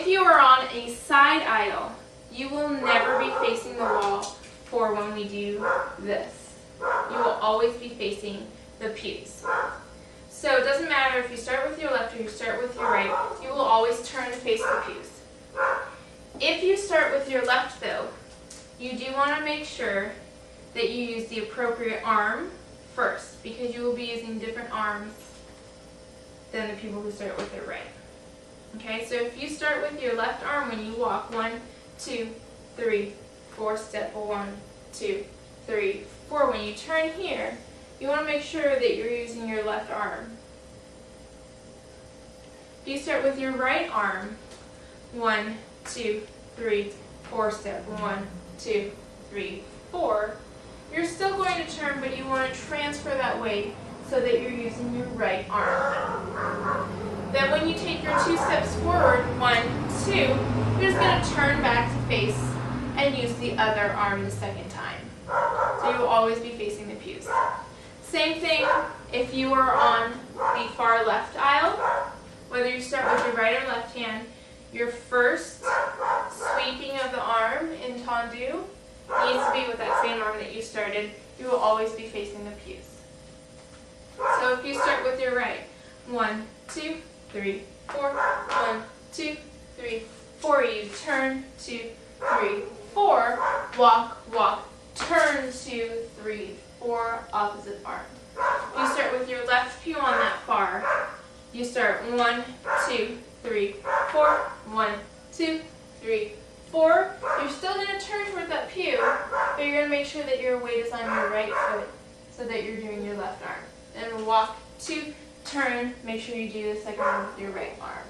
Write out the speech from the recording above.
If you are on a side aisle, you will never be facing the wall for when we do this. You will always be facing the pews. So it doesn't matter if you start with your left or you start with your right, you will always turn to face the pews. If you start with your left though, you do want to make sure that you use the appropriate arm first, because you will be using different arms than the people who start with their right. Okay, so if you start with your left arm when you walk, 1, 2, 3, 4, step 1, 2, 3, 4. When you turn here, you want to make sure that you're using your left arm. If you start with your right arm, 1, 2, 3, 4, step 1, 2, 3, 4. You're still going to turn, but you want to transfer that weight so that you're using your right arm. Then when you take your 2 steps forward, 1, 2, you're just going to turn back to face and use the other arm the second time. So you will always be facing the pews. Same thing if you are on the far left aisle. Whether you start with your right or left hand, your first sweeping of the arm in tendu needs to be with that same arm that you started. You will always be facing the pews. So if you start with your right, 1, 2, 3, 4, 1, 2, 3, 4, you turn, 2, 3, 4, walk, walk, turn, 2, 3, 4, opposite arm. You start with your left pew on that far. You start 1, 2, 3, 4, 1, 2, 3, 4. You're still going to turn toward that pew, but you're going to make sure that your weight is on your right foot so that you're doing your left arm. Then walk, 2, turn, make sure you do the second one with your right arm.